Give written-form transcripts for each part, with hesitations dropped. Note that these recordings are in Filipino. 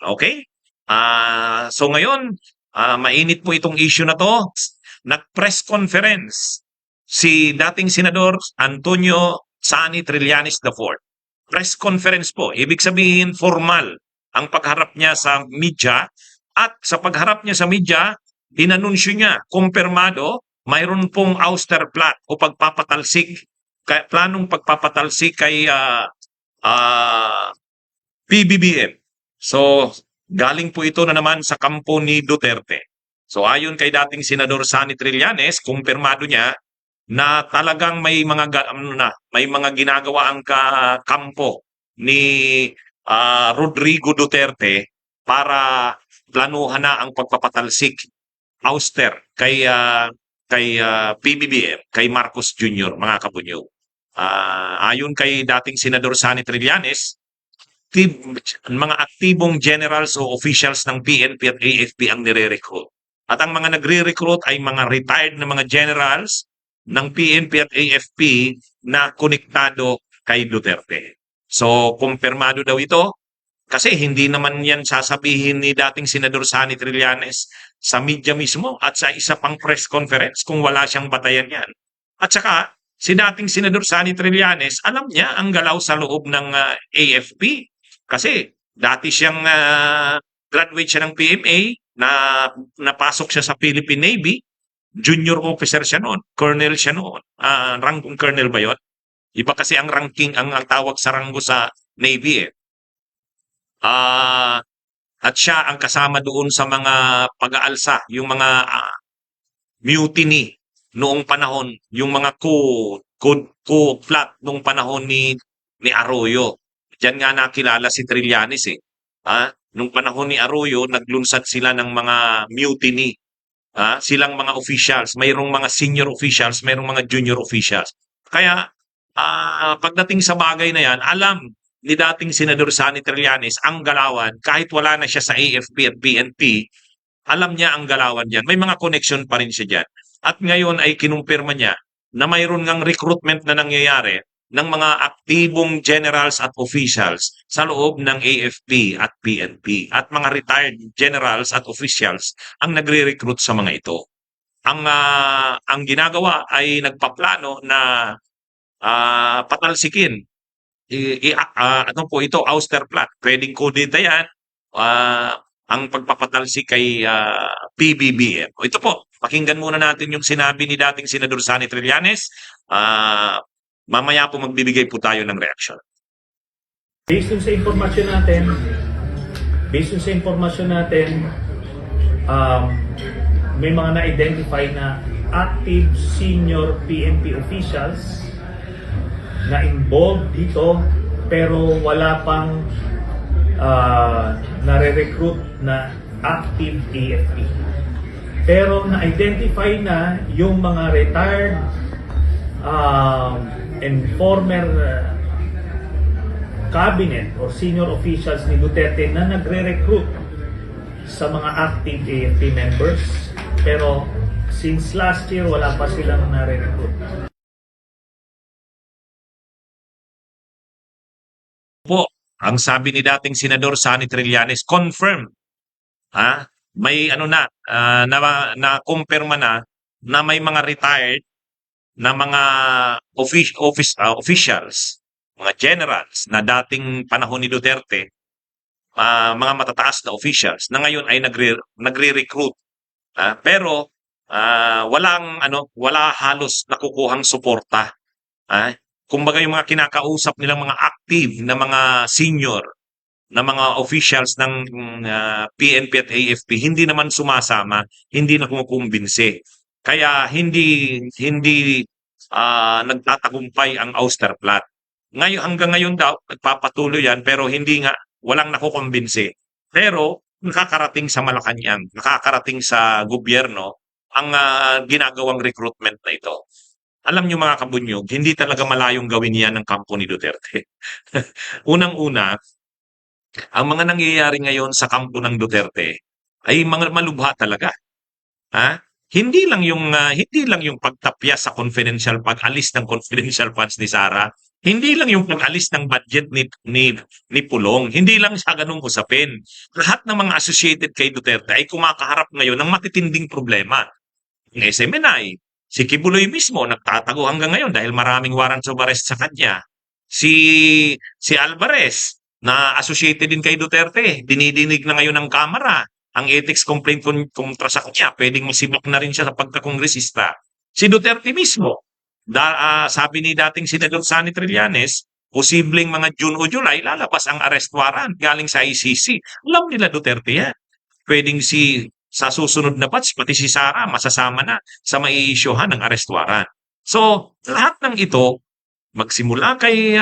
Okay? So ngayon, mainit po itong issue na to. Nag-press conference si dating Senador Antonio Sani Trillanes IV. Press conference po. Ibig sabihin, formal ang pagharap niya sa media. At sa pagharap niya sa media, inanunsyo niya, kumpirmado, mayroon pong ouster plot o pagpapatalsik, planong pagpapatalsik kay PBBM. So, galing po ito na naman sa kampo ni Duterte. So, ayon kay dating Senador Sani Trillanes, kumpirmado niya na talagang may mga may mga ginagawa ang kampo ni Rodrigo Duterte para planuhan na ang pagpapatalsik, ouster kay PBBM, kay Marcos Jr., mga kabunyo. Ayon kay dating Senador Sani Trillanes, mga aktibong generals o officials ng PNP at AFP ang nire-recruit. At ang mga nagre-recruit ay mga retired na mga generals ng PNP at AFP na konektado kay Duterte. So, kumpirmado daw ito kasi hindi naman yan sasabihin ni dating Senador Sani Trillanes sa media mismo at sa isa pang press conference kung wala siyang batayan yan. At saka, si dating Senador Sani Trillanes, alam niya ang galaw sa loob ng AFP. Kasi dati siyang graduate siya ng PMA, na napasok siya sa Philippine Navy, junior officer siya noon, colonel siya noon. Ranggong colonel ba yun? Iba kasi ang ranking, ang tawag sa ranggo sa Navy eh. At siya ang kasama doon sa mga pag-aalsa, yung mga mutiny noong panahon, yung mga coup plot noong panahon ni Arroyo. Diyan nga nakilala si Trillanes eh. Nung panahon ni Arroyo, naglunsad sila ng mga mutiny. Silang mga officials, mayroong mga senior officials, mayroong mga junior officials. Kaya pagdating sa bagay na yan, alam ni dating Senador Sani Trillanes ang galawan, kahit wala na siya sa AFP at PNP, alam niya ang galawan diyan. May mga connection pa rin siya diyan. At ngayon ay kinumpirma niya na mayroon ngang recruitment na nangyayari ng mga aktibong generals at officials sa loob ng AFP at PNP. At mga retired generals at officials ang nagre-recruit sa mga ito. Ang ginagawa ay nagpaplano na patalsikin. Ano po ito? Ouster plot. Pwedeng kudita yan. Ang pagpapatalsik kay PBBM. Ito po, pakinggan muna natin yung sinabi ni dating Senador Sani Trillanes. Mamaya po magbibigay po tayo ng reaksyon. Based sa impormasyon natin, may mga na-identify na active senior PNP officials na involved dito pero wala pang nare-recruit na active AFP. Pero na-identify na yung mga retired and former cabinet or senior officials ni Duterte na nagre-recruit sa mga active AFP members. Pero since last year, wala pa silang nare-recruit. Po, ang sabi ni dating Senador Sani Trillanes, confirm. May ano na kumpirma na may mga retired na mga officials, mga generals na dating panahon ni Duterte, mga matataas na officials na ngayon ay nagre-recruit. Pero wala halos nakukuhang suporta. Kumbaga yung mga kinakausap nilang mga active na mga senior na mga officials ng PNP at AFP hindi naman sumasama, hindi na kumukumbinse. Kaya hindi nagtatagumpay ang ouster plot. Ngayon, hanggang ngayon daw, nagpapatuloy yan, pero walang nakukumbinse. Pero, nakakarating sa Malacanang, nakakarating sa gobyerno, ang ginagawang recruitment na ito. Alam nyo mga kabunyog, hindi talaga malayong gawin yan ng kampo ni Duterte. Unang-una, ang mga nangyayari ngayon sa kampo ng Duterte ay mga malubha talaga. hindi lang yung pagtapya sa confidential pag-alis ng confidential funds ni Sara, hindi lang yung pag-alis ng budget ni Pulong, hindi lang sa ganung usapin. Lahat ng mga associated kay Duterte ay kumakaharap ngayon ng matitinding problema. Ng SMNI, si Kibuloy mismo nagtatago hanggang ngayon dahil maraming warrants of arrest sa kanya. Si Alvarez na associated din kay Duterte, dinidinig na ngayon ng Kamara ang ethics complaint kontra sa kanya, pwedeng masibak na rin siya sa pagkakongresista. Si Duterte mismo, sabi ni dating Senador Sani Trillanes, posibleng mga June o July, lalabas ang arrest warrant galing sa ICC. Alam nila Duterte yan. Pwedeng sa susunod na batch, pati si Sara masasama na sa mai-issuehan ng arrest warrant. So, lahat ng ito, magsimula kay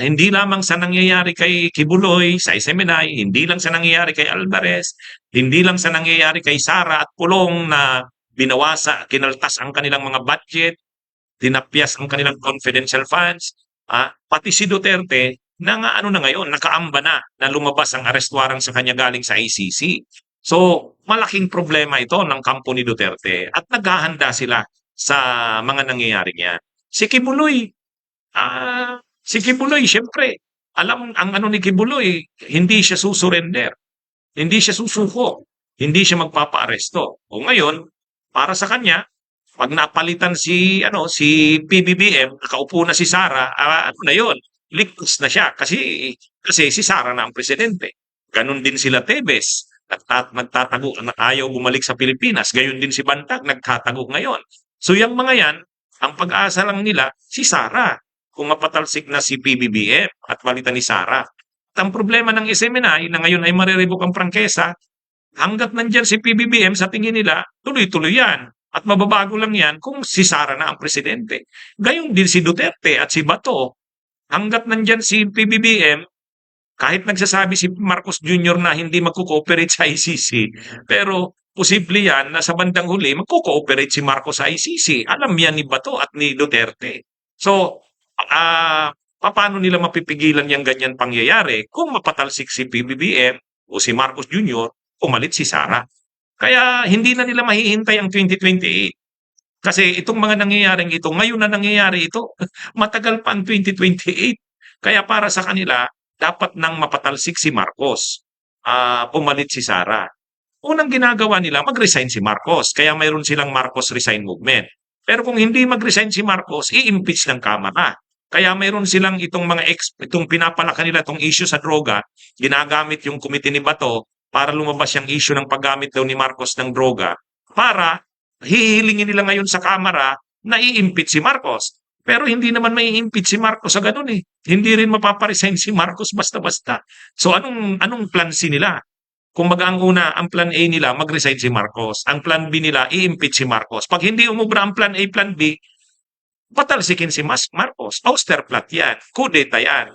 hindi lamang sa nangyayari kay Kibuloy, sa SMNI, hindi lang sa nangyayari kay Alvarez, hindi lang sa nangyayari kay Sara at Pulong na kinaltas ang kanilang mga budget, tinapyas ang kanilang confidential funds, pati si Duterte na nga ano na ngayon, nakaamba na lumabas ang arrest warrant sa kanya galing sa ICC. So, malaking problema ito ng kampo ni Duterte at naghahanda sila sa mga nangyayari niyan. Si Kibuloy, siyempre, alam ang ano ni Kibuloy, hindi siya susurrender, hindi siya susuko, hindi siya magpapaaresto. O ngayon, para sa kanya, pag napalitan si PBBM, nakaupo na si Sara, ano na yon, ligtas na siya kasi si Sara na ang presidente. Ganon din sila Tebes, nagtatago, ayaw bumalik sa Pilipinas. Gayon din si Bantag, nagtatago ngayon. So yung mga yan, ang pag-asa lang nila, si Sara. Kung mapatalsik na si PBBM at palitan ni Sara. At ang problema ng SMNI na ngayon ay marirevok ang prangkesa, hanggat nandyan si PBBM sa tingin nila, tuloy-tuloy yan. At mababago lang yan kung si Sara na ang presidente. Gayon din si Duterte at si Bato. Hanggat nandyan si PBBM, kahit nagsasabi si Marcos Jr. na hindi magko-cooperate sa ICC, pero posible yan na sa bandang huli magko-cooperate si Marcos sa ICC. Alam yan ni Bato at ni Duterte. So, paano nila mapipigilan yung ganyan pangyayari kung mapatalsik si PBBM o si Marcos Jr. umalit si Sara? Kaya hindi na nila mahihintay ang 2028. Kasi itong mga nangyayaring ito, ngayon na nangyayari ito, matagal pa ang 2028. Kaya para sa kanila, dapat nang mapatalsik si Marcos, pumalit si Sara. Unang ginagawa nila, mag-resign si Marcos. Kaya mayroon silang Marcos Resign Movement. Pero kung hindi mag-resign si Marcos, i-impeach ng Kamara. Kaya mayroon silang itong pinapalaka nila itong issue sa droga, ginagamit yung komite ni Bato para lumabas yung issue ng paggamit daw ni Marcos ng droga para hihilingin nila ngayon sa Kamara na i-impeach si Marcos. Pero hindi naman may impeach si Marcos sa ganun eh. Hindi rin mapaparesign si Marcos basta-basta. So anong plan C nila? Kumbaga ang plan A nila, mag-resign si Marcos. Ang plan B nila, i-impeach si Marcos. Pag hindi umubra ang plan A, plan B, patalsikin si Marcos. Austerplat yan. Kudeta yan.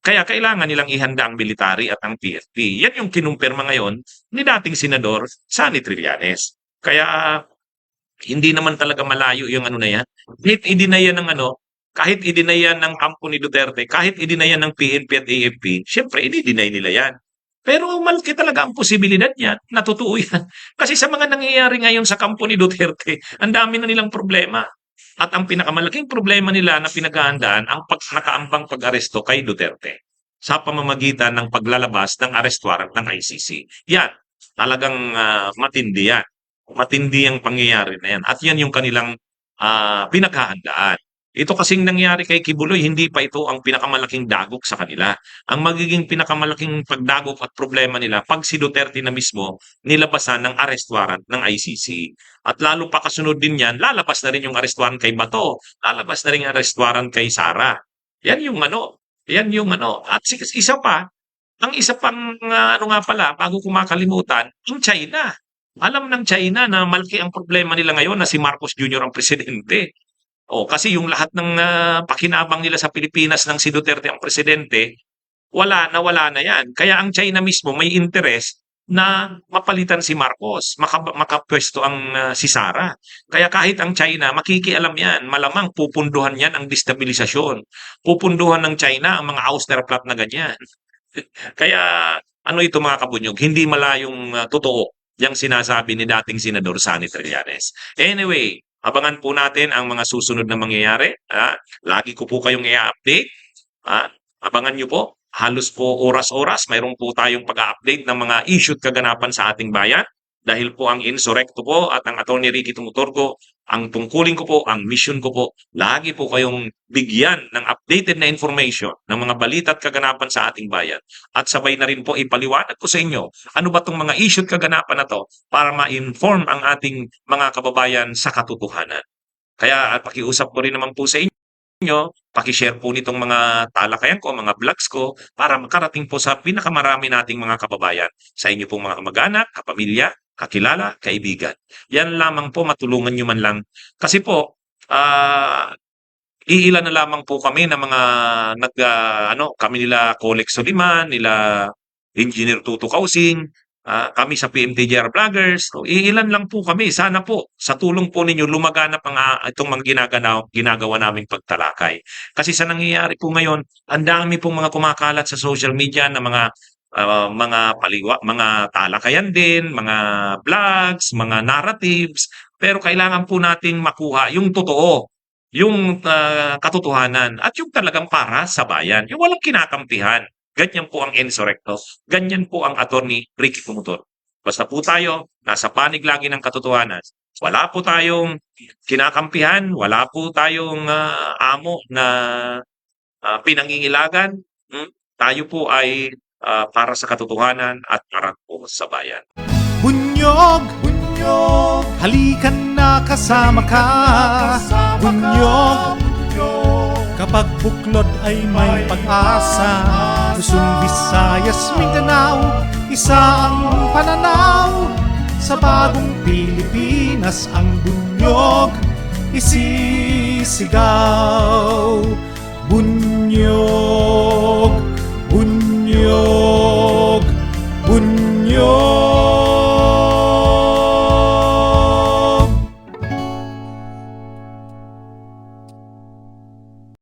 Kaya kailangan nilang ihanda ang military at ang PFP. Yan yung kinumpirma ngayon ni dating Senador Sani Trillanes. Kaya hindi naman talaga malayo yung ano na yan. Kahit i-deny ng kampo ni Duterte, kahit i-deny ng PNP at AFP, syempre i-deny nila yan. Pero malaki talaga ang posibilidad niya na totoo yan. Kasi sa mga nangyayari ngayon sa kampo ni Duterte, ang dami na nilang problema. At ang pinakamalaking problema nila na pinaghahandaan ang nakaambang pag-aresto kay Duterte sa pamamagitan ng paglalabas ng arrest warrant ng ICC. Yan, talagang matindi yan. Matindi ang pangyayari na yan. At yan yung kanilang pinaghahandaan. Ito kasing nangyari kay Kibuloy, hindi pa ito ang pinakamalaking dagok sa kanila. Ang magiging pinakamalaking pagdagok at problema nila pag si Duterte na mismo nilabasan ng arrest warrant ng ICC. At lalo pa kasunod din yan, lalabas na rin yung arrest warrant kay Bato, lalabas na rin yung arrest warrant kay Sara. Yan yung ano. At ang isa pang ano nga pala, bago ko makalimutan, yung China. Alam ng China na malaki ang problema nila ngayon na si Marcos Jr. ang presidente. Kasi yung lahat ng pakinabang nila sa Pilipinas ng si Duterte ang presidente, wala na yan. Kaya ang China mismo may interest na mapalitan si Marcos, makapwesto ang si Sara. Kaya kahit ang China, makikialam yan, malamang pupunduhan yan ang destabilisasyon. Pupunduhan ng China ang mga Austerplat na ganyan. Kaya ano ito mga kabunyog, hindi malayong totoo yung sinasabi ni dating Senador Sani Trillanes. Anyway, abangan po natin ang mga susunod na mangyayari. Lagi ko po kayong i-update. Abangan nyo po. Halos po oras-oras, mayroon po tayong pag-update ng mga issue at kaganapan sa ating bayan. Dahil po ang Insurrecto po at ang Atty. Ricky Tumuturco, ang tungkulin ko po, ang mission ko po, lagi po kayong bigyan ng updated na information ng mga balita at kaganapan sa ating bayan. At sabay na rin po ipaliwanag ko sa inyo ano ba itong mga issue at kaganapan na to para ma-inform ang ating mga kababayan sa katotohanan. Kaya pakiusap ko rin naman po sa inyo, paki-share po nitong mga talakayan ko, mga vlogs ko, para makarating po sa pinakamarami nating mga kababayan, sa inyo pong mga kamag-anak, kapamilya, kakilala, kaibigan. Yan lamang po, matulungan nyo man lang. Kasi po, iilan na lamang po kami na mga kami nila Colex Soliman, nila Engineer Tuto Kausing, kami sa PMTJR Vloggers. So, iilan lang po kami. Sana po, sa tulong po ninyo, lumaganap ang itong mga ginagawa naming pagtalakay. Kasi sa nangyayari po ngayon, ang dami pong mga kumakalat sa social media na mga talakayan din, mga vlogs, mga narratives. Pero kailangan po nating makuha yung totoo, yung katotohanan, at yung talagang para sa bayan, yung walang kinakampihan. Ganyan po ang Insurrecto, ganyan po ang Atty. Ricky Tumuturco. Basta po tayo, nasa panig lagi ng katotohanan. Wala po tayong kinakampihan, wala po tayong amo na pinangingilagan. Tayo po ay para sa katotohanan at para po sa bayan. Bunyog, bunyog, halikan na kasama ka. Bunyog, kapag buklod ay may pag-asa. Luzon, Visayas, Mindanao, isa ang pananaw. Sa bagong Pilipinas ang bunyog isisigaw. Bunyog.